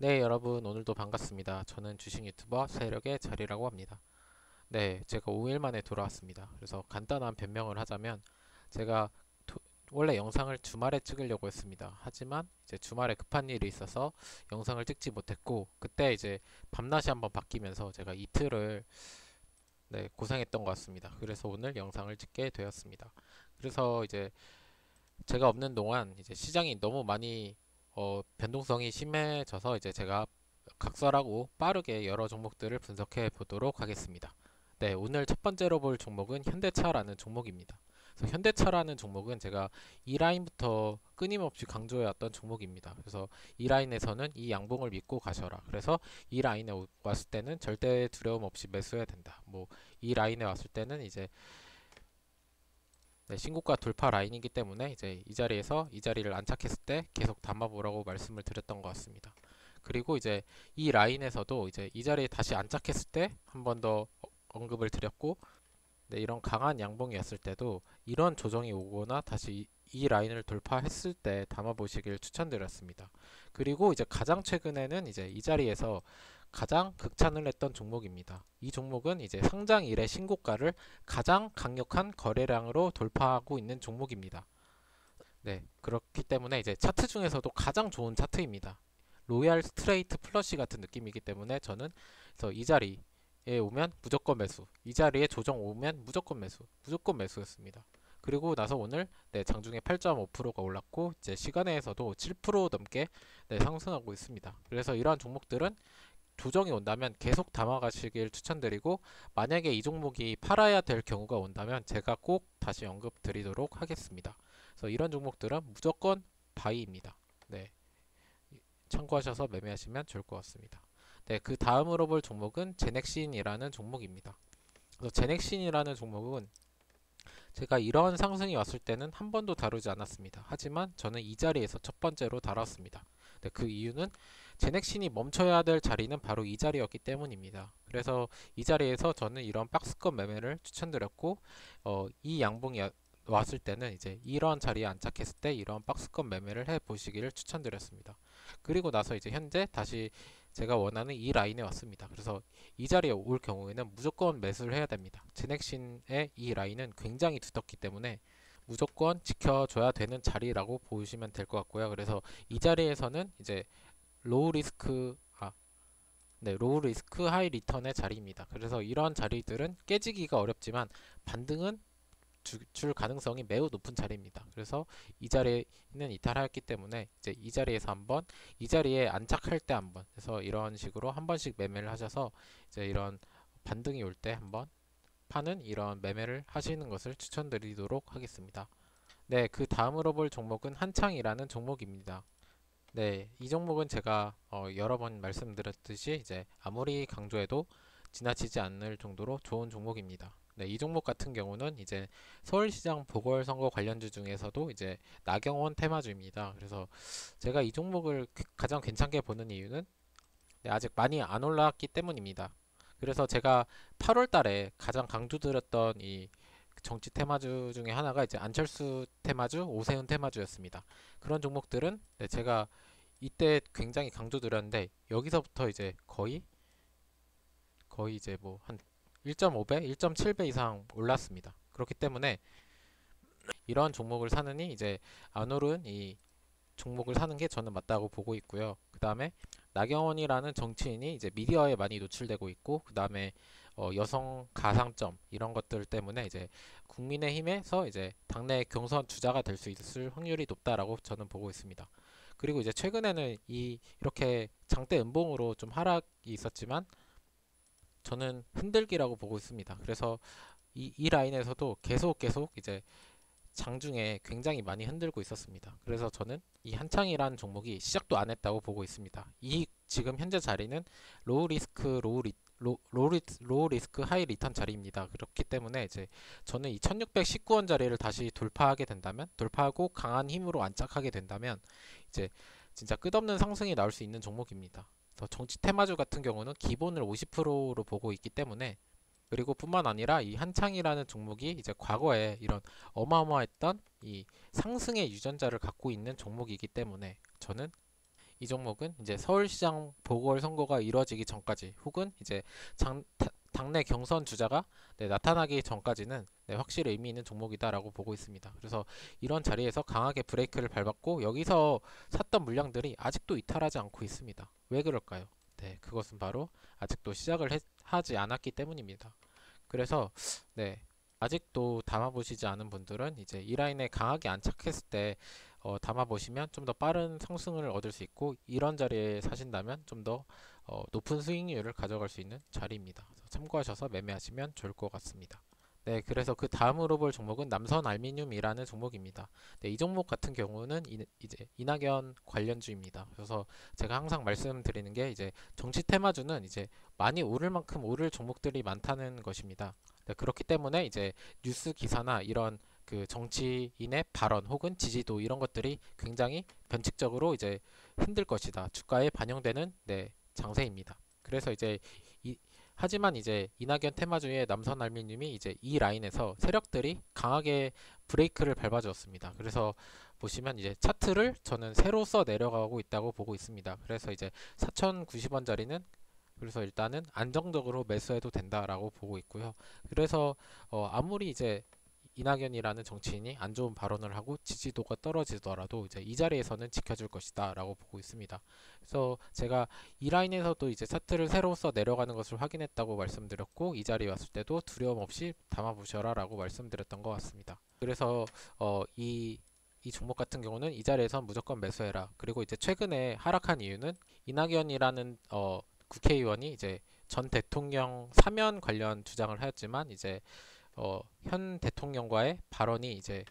네, 여러분 오늘도 반갑습니다. 저는 주식 유튜버 세력의 자리라고 합니다. 네, 제가 5일 만에 돌아왔습니다. 그래서 간단한 변명을 하자면 제가 원래 영상을 주말에 찍으려고 했습니다. 하지만 이제 주말에 급한 일이 있어서 영상을 찍지 못했고 그때 이제 밤낮이 한번 바뀌면서 제가 이틀을 고생했던 것 같습니다. 그래서 오늘 영상을 찍게 되었습니다. 그래서 이제 제가 없는 동안 이제 시장이 너무 많이 변동성이 심해져서 이제 제가 각설하고 빠르게 여러 종목들을 분석해 보도록 하겠습니다. 네, 오늘 첫 번째로 볼 종목은 현대차라는 종목입니다. 그래서 현대차라는 종목은 제가 이 라인부터 끊임없이 강조해왔던 종목입니다. 그래서 이 라인에서는 이 양봉을 믿고 가셔라. 그래서 이 라인에 왔을 때는 절대 두려움 없이 매수해야 된다. 뭐 이 라인에 왔을 때는 이제 신고가 돌파 라인이기 때문에 이제 이 자리에서 이 자리를 안착했을 때 계속 담아보라고 말씀을 드렸던 것 같습니다. 그리고 이제 이 라인에서도 이제 이 자리에 다시 안착했을 때 한 번 더 언급을 드렸고, 이런 강한 양봉이었을 때도 이런 조정이 오거나 다시 이 라인을 돌파했을 때 담아보시길 추천드렸습니다. 그리고 이제 가장 최근에는 이제 이 자리에서 가장 극찬을 했던 종목입니다. 이 종목은 이제 상장 이래 신고가를 가장 강력한 거래량으로 돌파하고 있는 종목입니다. 네, 그렇기 때문에 이제 차트 중에서도 가장 좋은 차트입니다. 로얄 스트레이트 플러시 같은 느낌이기 때문에 저는 그래서 이 자리에 오면 무조건 매수, 이 자리에 조정 오면 무조건 매수, 무조건 매수였습니다. 그리고 나서 오늘 장중에 8.5%가 올랐고 이제 시간에서도 7% 넘게 상승하고 있습니다. 그래서 이러한 종목들은 조정이 온다면 계속 담아가시길 추천드리고, 만약에 이 종목이 팔아야 될 경우가 온다면 제가 꼭 다시 언급 드리도록 하겠습니다. 그래서 이런 종목들은 무조건 바이입니다. 네, 참고하셔서 매매하시면 좋을 것 같습니다. 네, 그 다음으로 볼 종목은 제넥신이라는 종목입니다. 그래서 제넥신이라는 종목은 제가 이런 상승이 왔을 때는 한 번도 다루지 않았습니다. 하지만 저는 이 자리에서 첫 번째로 다뤘습니다. 네, 그 이유는 제넥신이 멈춰야 될 자리는 바로 이 자리였기 때문입니다. 그래서 이 자리에서 저는 이런 박스권 매매를 추천드렸고, 이 양봉이 왔을 때는 이제 이런 자리에 안착했을 때 이런 박스권 매매를 해 보시기를 추천드렸습니다. 그리고 나서 이제 현재 다시 제가 원하는 이 라인에 왔습니다. 그래서 이 자리에 올 경우에는 무조건 매수를 해야 됩니다. 제넥신의 이 라인은 굉장히 두텁기 때문에 무조건 지켜줘야 되는 자리라고 보시면 될 것 같고요. 그래서 이 자리에서는 이제 로우 리스크 로우 리스크 하이 리턴의 자리입니다. 그래서 이런 자리들은 깨지기가 어렵지만 반등은 줄 가능성이 매우 높은 자리입니다. 그래서 이 자리는 이탈하였기 때문에 이제 이 자리에서 한번, 이 자리에 안착할 때 한번, 그래서 이런 식으로 한 번씩 매매를 하셔서 이제 이런 반등이 올 때 한번 파는 이런 매매를 하시는 것을 추천드리도록 하겠습니다. 네, 그 다음으로 볼 종목은 한창이라는 종목입니다. 네, 이 종목은 제가 여러 번 말씀드렸듯이 이제 아무리 강조해도 지나치지 않을 정도로 좋은 종목입니다. 네, 이 종목 같은 경우는 이제 서울시장 보궐선거 관련주 중에서도 이제 나경원 테마주입니다. 그래서 제가 이 종목을 가장 괜찮게 보는 이유는 아직 많이 안 올랐기 때문입니다. 그래서 제가 8월 달에 가장 강조드렸던 이 정치 테마주 중에 하나가 이제 안철수 테마주, 오세훈 테마주였습니다. 그런 종목들은 제가 이때 굉장히 강조드렸는데 여기서부터 이제 거의 이제 뭐 한 1.5배, 1.7배 이상 올랐습니다. 그렇기 때문에 이런 종목을 사느니 이제 안 오른 이 종목을 사는 게 저는 맞다고 보고 있고요. 그 다음에 나경원이라는 정치인이 이제 미디어에 많이 노출되고 있고, 그 다음에 여성 가상점 이런 것들 때문에 이제 국민의힘에서 이제 당내 경선 주자가 될 수 있을 확률이 높다라고 저는 보고 있습니다. 그리고 이제 최근에는 이렇게 장대 음봉으로 좀 하락이 있었지만 저는 흔들기라고 보고 있습니다. 그래서 이 라인에서도 계속 이제 장중에 굉장히 많이 흔들고 있었습니다. 그래서 저는 이 한창이라는 종목이 시작도 안 했다고 보고 있습니다. 이 지금 현재 자리는 로우 리스크 로우 리스크 하이 리턴 자리입니다. 그렇기 때문에 이제 저는 이 1619원 자리를 다시 돌파하게 된다면, 돌파하고 강한 힘으로 안착하게 된다면 이제 진짜 끝없는 상승이 나올 수 있는 종목입니다. 정치 테마주 같은 경우는 기본을 50%로 보고 있기 때문에, 그리고 뿐만 아니라 이 한창이라는 종목이 이제 과거에 이런 어마어마했던 이 상승의 유전자를 갖고 있는 종목이기 때문에 저는 이 종목은 이제 서울시장 보궐선거가 이루어지기 전까지 혹은 이제 당내 경선 주자가 나타나기 전까지는 확실히 의미 있는 종목이다라고 보고 있습니다. 그래서 이런 자리에서 강하게 브레이크를 밟았고 여기서 샀던 물량들이 아직도 이탈하지 않고 있습니다. 왜 그럴까요? 그것은 바로 아직도 시작을 하지 않았기 때문입니다. 그래서 아직도 담아보시지 않은 분들은 이제 이 라인에 강하게 안착했을 때 담아보시면 좀 더 빠른 상승을 얻을 수 있고 이런 자리에 사신다면 좀 더 높은 수익률을 가져갈 수 있는 자리입니다. 그래서 참고하셔서 매매하시면 좋을 것 같습니다. 그래서 그 다음으로 볼 종목은 남선 알루미늄이라는 종목입니다. 이 종목 같은 경우는 이제 이낙연 관련주입니다. 그래서 제가 항상 말씀드리는 게 이제 정치 테마주는 이제 많이 오를 만큼 오를 종목들이 많다는 것입니다. 그렇기 때문에 이제 뉴스 기사나 이런 그 정치인의 발언 혹은 지지도 이런 것들이 굉장히 변칙적으로 이제 흔들 것이다. 주가에 반영되는 장세입니다. 그래서 이제 하지만 이제 이낙연 테마주의 남선 알루미늄이 이제 이 라인에서 세력들이 강하게 브레이크를 밟아주었습니다. 그래서 보시면 이제 차트를 저는 세로서 내려가고 있다고 보고 있습니다. 그래서 이제 4,090원짜리는 그래서 일단은 안정적으로 매수해도 된다라고 보고 있고요. 그래서 아무리 이제 이낙연이라는 정치인이 안 좋은 발언을 하고 지지도가 떨어지더라도 이제 이 자리에서는 지켜줄 것이다 라고 보고 있습니다. 그래서 제가 이 라인에서도 이제 차트를 세로서 내려가는 것을 확인했다고 말씀드렸고 이 자리에 왔을 때도 두려움 없이 담아보셔라 라고 말씀드렸던 것 같습니다. 그래서 이 종목 같은 경우는 이 자리에서 무조건 매수해라. 그리고 이제 최근에 하락한 이유는 이낙연이라는 국회의원이 이제 전 대통령 사면 관련 주장을 하였지만 이제 현 대통령과의 발언이 이제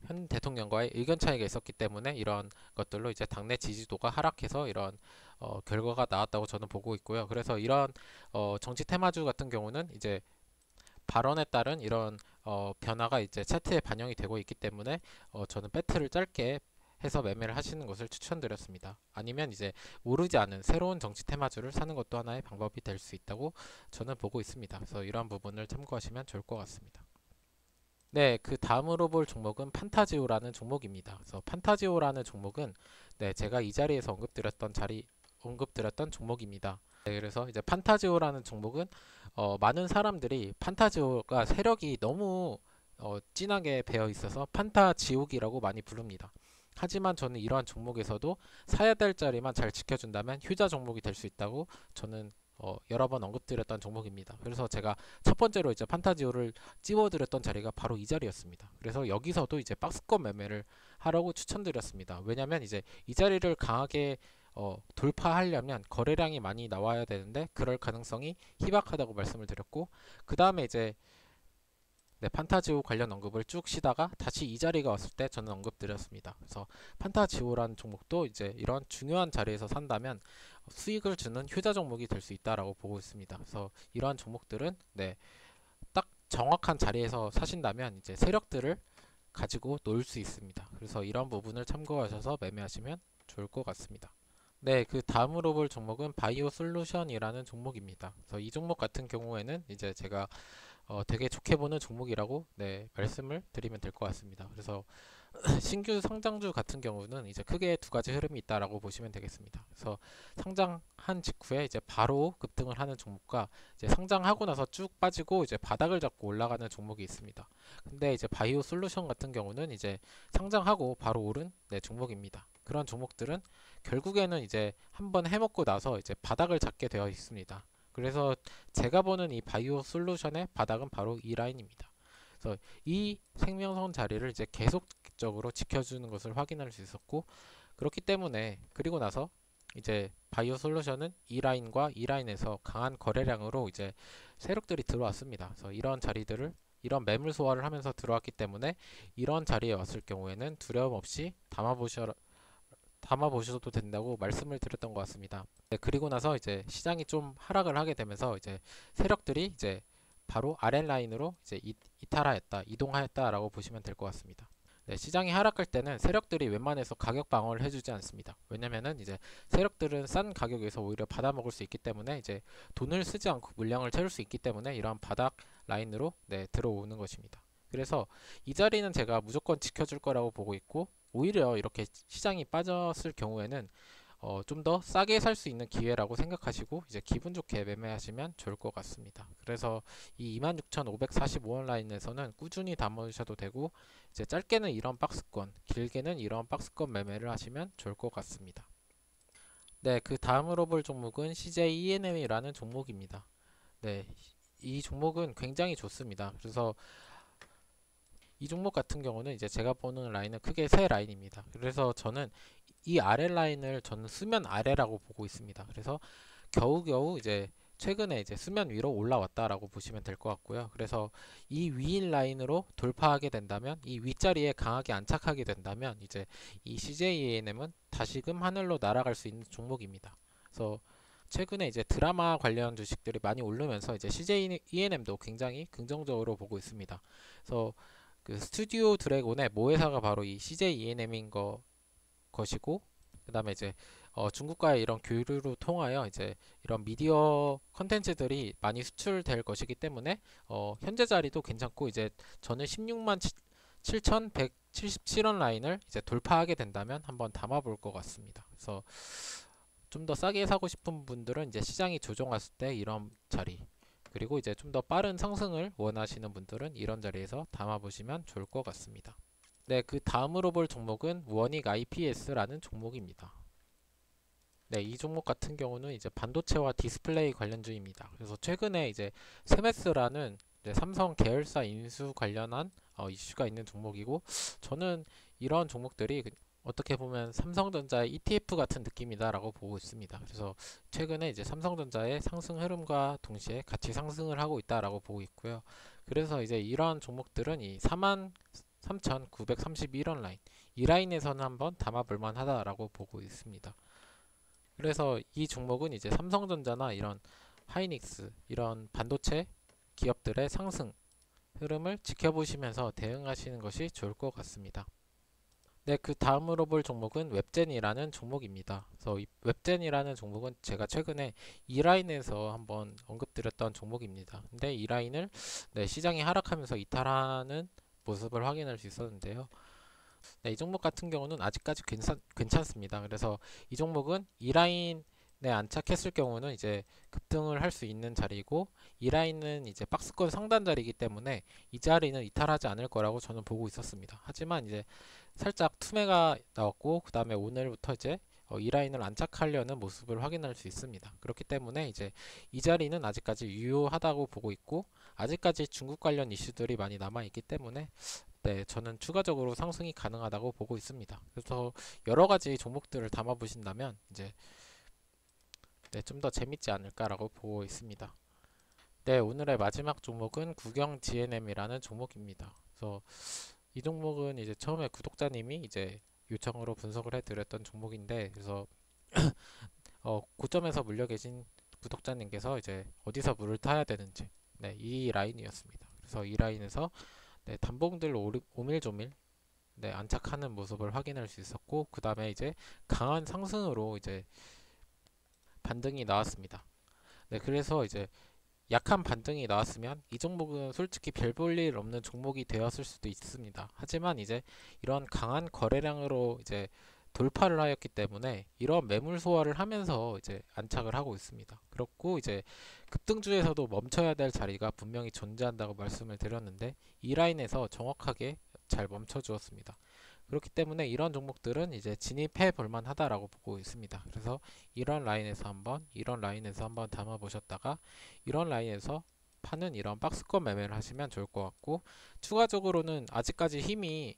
현 대통령과의 의견 차이가 있었기 때문에 이런 것들로 이제 당내 지지도가 하락해서 이런 결과가 나왔다고 저는 보고 있고요. 그래서 이런 정치 테마주 같은 경우는 이제 발언에 따른 이런 변화가 이제 차트에 반영이 되고 있기 때문에 저는 배트를 짧게 해서 매매를 하시는 것을 추천드렸습니다. 아니면 이제 오르지 않은 새로운 정치 테마주를 사는 것도 하나의 방법이 될 수 있다고 저는 보고 있습니다. 그래서 이러한 부분을 참고하시면 좋을 것 같습니다. 그 다음으로 볼 종목은 판타지오라는 종목입니다. 그래서 판타지오라는 종목은 제가 이 자리에서 언급드렸던 종목입니다. 그래서 이제 판타지오라는 종목은 많은 사람들이 판타지오가 세력이 너무 진하게 배어 있어서 판타지옥이라고 많이 부릅니다. 하지만 저는 이러한 종목에서도 사야 될 자리만 잘 지켜준다면 휴자 종목이 될 수 있다고 저는 여러 번 언급드렸던 종목입니다. 그래서 제가 첫 번째로 이제 판타지오를 찝어드렸던 자리가 바로 이 자리였습니다. 그래서 여기서도 이제 박스권 매매를 하라고 추천드렸습니다. 왜냐면 이제 이 자리를 강하게 돌파하려면 거래량이 많이 나와야 되는데 그럴 가능성이 희박하다고 말씀을 드렸고 그 다음에 이제 판타지오 관련 언급을 쭉 쉬다가 다시 이 자리가 왔을 때 저는 언급드렸습니다. 그래서 판타지오라는 종목도 이제 이런 중요한 자리에서 산다면 수익을 주는 효자 종목이 될 수 있다라고 보고 있습니다. 그래서 이러한 종목들은 딱 정확한 자리에서 사신다면 이제 세력들을 가지고 놀 수 있습니다. 그래서 이런 부분을 참고하셔서 매매하시면 좋을 것 같습니다. 그 다음으로 볼 종목은 바이오 솔루션이라는 종목입니다. 그래서 이 종목 같은 경우에는 이제 제가 되게 좋게 보는 종목이라고 말씀을 드리면 될 것 같습니다. 그래서 신규 상장주 같은 경우는 이제 크게 두 가지 흐름이 있다라고 보시면 되겠습니다. 그래서 상장한 직후에 이제 바로 급등을 하는 종목과 이제 상장하고 나서 쭉 빠지고 이제 바닥을 잡고 올라가는 종목이 있습니다. 근데 이제 바이오 솔루션 같은 경우는 이제 상장하고 바로 오른 종목입니다. 그런 종목들은 결국에는 이제 한번 해먹고 나서 이제 바닥을 잡게 되어 있습니다. 그래서 제가 보는 이 바이오 솔루션의 바닥은 바로 이 라인입니다. 그래서 이 생명선 자리를 이제 계속적으로 지켜주는 것을 확인할 수 있었고 그렇기 때문에 그리고 나서 이제 바이오 솔루션은 이 라인과 이 라인에서 강한 거래량으로 이제 세력들이 들어왔습니다. 그래서 이런 자리들을 이런 매물 소화를 하면서 들어왔기 때문에 이런 자리에 왔을 경우에는 두려움 없이 담아보셔도 된다고 말씀을 드렸던 것 같습니다. 그리고 나서 이제 시장이 좀 하락을 하게 되면서 이제 세력들이 이제 바로 아랫라인으로 이제 이탈하였다, 이동하였다라고 보시면 될 것 같습니다. 시장이 하락할 때는 세력들이 웬만해서 가격 방어를 해주지 않습니다. 왜냐면은 이제 세력들은 싼 가격에서 오히려 받아먹을 수 있기 때문에 이제 돈을 쓰지 않고 물량을 채울 수 있기 때문에 이러한 바닥 라인으로 들어오는 것입니다. 그래서 이 자리는 제가 무조건 지켜줄 거라고 보고 있고, 오히려 이렇게 시장이 빠졌을 경우에는 좀 더 싸게 살 수 있는 기회라고 생각하시고 이제 기분 좋게 매매하시면 좋을 것 같습니다. 그래서 이 26,545원 라인에서는 꾸준히 담으셔도 되고, 이제 짧게는 이런 박스권, 길게는 이런 박스권 매매를 하시면 좋을 것 같습니다. 네, 그 다음으로 볼 종목은 CJ ENM이라는 종목입니다. 네, 이 종목은 굉장히 좋습니다. 그래서 이 종목 같은 경우는 이제 제가 보는 라인은 크게 세 라인입니다. 그래서 저는 이 아래 라인을 저는 수면 아래라고 보고 있습니다. 그래서 겨우겨우 이제 최근에 이제 수면 위로 올라왔다라고 보시면 될 것 같고요. 그래서 이 위인 라인으로 돌파하게 된다면, 이 윗자리에 강하게 안착하게 된다면 이제 이 CJENM은 다시금 하늘로 날아갈 수 있는 종목입니다. 그래서 최근에 이제 드라마 관련 주식들이 많이 오르면서 이제 CJENM도 굉장히 긍정적으로 보고 있습니다. 그래서 그 스튜디오 드래곤의 모회사가 바로 이 CJENM인 것이고, 그다음에 이제 중국과의 이런 교류를 통하여 이제 이런 미디어 컨텐츠들이 많이 수출될 것이기 때문에 현재 자리도 괜찮고, 이제 저는 16만 7,177원 라인을 이제 돌파하게 된다면 한번 담아 볼 것 같습니다. 그래서 좀 더 싸게 사고 싶은 분들은 이제 시장이 조정했을 때 이런 자리, 그리고 이제 좀 더 빠른 상승을 원하시는 분들은 이런 자리에서 담아 보시면 좋을 것 같습니다. 네, 그 다음으로 볼 종목은 원익 IPS라는 종목입니다. 네, 이 종목 같은 경우는 이제 반도체와 디스플레이 관련주입니다. 그래서 최근에 이제 세메스라는 이제 삼성 계열사 인수 관련한 이슈가 있는 종목이고, 저는 이런 종목들이 어떻게 보면 삼성전자의 ETF 같은 느낌이다라고 보고 있습니다. 그래서 최근에 이제 삼성전자의 상승 흐름과 동시에 같이 상승을 하고 있다라고 보고 있고요. 그래서 이제 이런 종목들은 이 43,931원 라인, 이 라인에서는 한번 담아볼 만하다라고 보고 있습니다. 그래서 이 종목은 이제 삼성전자나 이런 하이닉스, 이런 반도체 기업들의 상승 흐름을 지켜보시면서 대응하시는 것이 좋을 것 같습니다. 네, 그 다음으로 볼 종목은 웹젠이라는 종목입니다. 그래서 이 웹젠이라는 종목은 제가 최근에 이 라인에서 한번 언급드렸던 종목입니다. 근데 이 라인을 네, 시장이 하락하면서 이탈하는 모습을 확인할 수 있었는데요. 네, 이 종목 같은 경우는 아직까지 괜찮습니다. 그래서 이 종목은 이 라인에 안착했을 경우는 이제 급등을 할 수 있는 자리고, 이 라인은 이제 박스권 상단 자리이기 때문에 이 자리는 이탈하지 않을 거라고 저는 보고 있었습니다. 하지만 이제 살짝 투매가 나왔고, 그 다음에 오늘부터 이제 이 라인을 안착하려는 모습을 확인할 수 있습니다. 그렇기 때문에 이제 이 자리는 아직까지 유효하다고 보고 있고, 아직까지 중국 관련 이슈들이 많이 남아 있기 때문에 네, 저는 추가적으로 상승이 가능하다고 보고 있습니다. 그래서 여러 가지 종목들을 담아 보신다면 이제 네, 좀 더 재밌지 않을까라고 보고 있습니다. 네, 오늘의 마지막 종목은 국영 GNM이라는 종목입니다. 그래서 이 종목은 이제 처음에 구독자님이 이제 요청으로 분석을 해드렸던 종목인데, 그래서 고점에서 물려 계신 구독자님께서 이제 어디서 물을 타야 되는지, 네, 이 라인이었습니다. 그래서 이 라인에서 네, 단봉들 오밀조밀 네, 안착하는 모습을 확인할 수 있었고, 그 다음에 이제 강한 상승으로 이제 반등이 나왔습니다. 네, 그래서 이제 약한 반등이 나왔으면 이 종목은 솔직히 별 볼 일 없는 종목이 되었을 수도 있습니다. 하지만 이제 이런 강한 거래량으로 이제 돌파를 하였기 때문에 이런 매물 소화를 하면서 이제 안착을 하고 있습니다. 그렇고 이제 급등주에서도 멈춰야 될 자리가 분명히 존재한다고 말씀을 드렸는데, 이 라인에서 정확하게 잘 멈춰 주었습니다. 그렇기 때문에 이런 종목들은 이제 진입해 볼 만하다라고 보고 있습니다. 그래서 이런 라인에서 한번 담아 보셨다가 이런 라인에서 파는 이런 박스권 매매를 하시면 좋을 것 같고, 추가적으로는 아직까지 힘이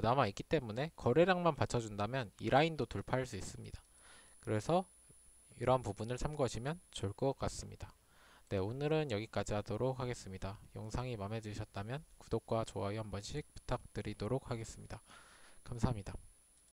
남아 있기 때문에 거래량만 받쳐준다면 이 라인도 돌파할 수 있습니다. 그래서 이러한 부분을 참고하시면 좋을 것 같습니다. 네, 오늘은 여기까지 하도록 하겠습니다. 영상이 마음에 드셨다면 구독과 좋아요 한 번씩 부탁드리도록 하겠습니다. 감사합니다.